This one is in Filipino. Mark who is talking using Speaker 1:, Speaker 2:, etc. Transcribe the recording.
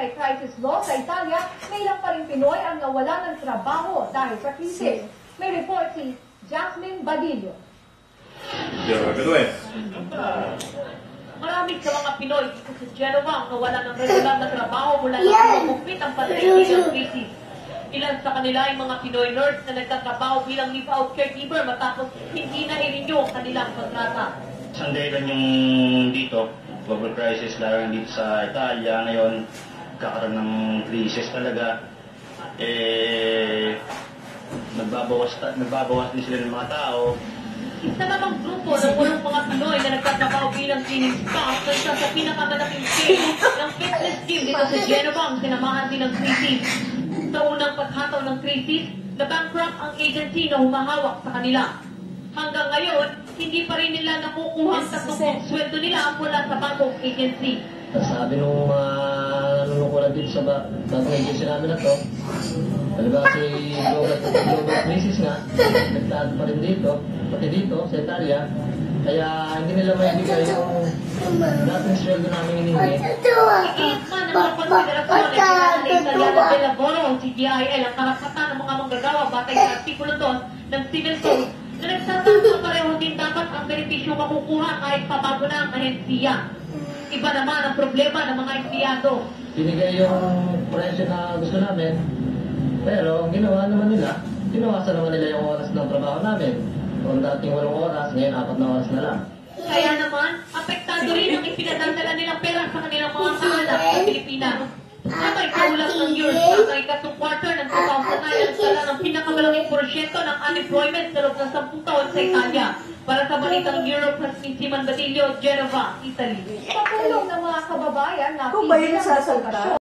Speaker 1: may crisis law sa Italia, may ilang pa rin Pinoy ang nawala ng trabaho dahil sa krisis. May report si Jasmine Badillo.
Speaker 2: Marami sa mga Pinoy dito sa Genova ang nawala ng regular na trabaho mula nang kumupit ang pagdating ng krisis. Ilan sa kanila ay mga Pinoy nurse na nagtatrabaho bilang leave-out caregiver matapos hindi na i-renew ang kanilang kontrata.
Speaker 3: Isang dahilan yung dito, global crisis, lalo dito sa Italia ngayon, kakaroon ng crisis talaga. Nagbabawas din sila ng mga tao.
Speaker 2: Isa namang grupo ng walong mga Pinoy na nagtatrabaho bilang cleaning staff na isa sa pinakamalaking scale ng fitness gym dito sa Genova ang sinamahan din ng krisis. Sa unang paghataw ng krisis, na-bankrupt ang agency na humahawak sa kanila. Hanggang ngayon, hindi pa rin nila nakukuha ang tatungkong sweldo nila mula sa bagong agency.
Speaker 4: Sabi nung nalulungkulan dito sa bagong agency namin na to, talaga kasi global crisis nga, nagtago pa rin dito, pati dito sa Italia, kaya hindi nila maibigay yung dating sweldo namin hinihingi.
Speaker 2: Ikiit man ang mga konsiderasyon ay pinala ng Italiano de Lavoro o CGIL ang karapatan ng mga manggagawa batay sa artikulo 2 ng Civil Code na nagsasabi pareho din dapat ang benepisyo makukuha kahit pabago na ang ahensiya. Iba naman ang problema ng mga empleyado.
Speaker 4: Binigay yung presyo na gusto namin, pero ang ginawa naman nila, ginawasan naman nila yung oras ng trabaho namin. Kung dating 8 oras, ngayon 4 na oras na lang.
Speaker 2: Kaya naman, apektado rin ang ipinadadala nilang pera sa kanilang mga kaanak sa Pilipinas. Abay, kaulat ng Eurostat ang ikatong quarter ng 2009 ang sala ng pinakamalaking porsyento ng unemployment sa loob ng 10 taon sa Italia. Para sa balitang Europe, Jasmine Badillo, Genova, Italy.
Speaker 1: Sa tulong ng mga kababayan na
Speaker 5: Kung ba yun sasalta?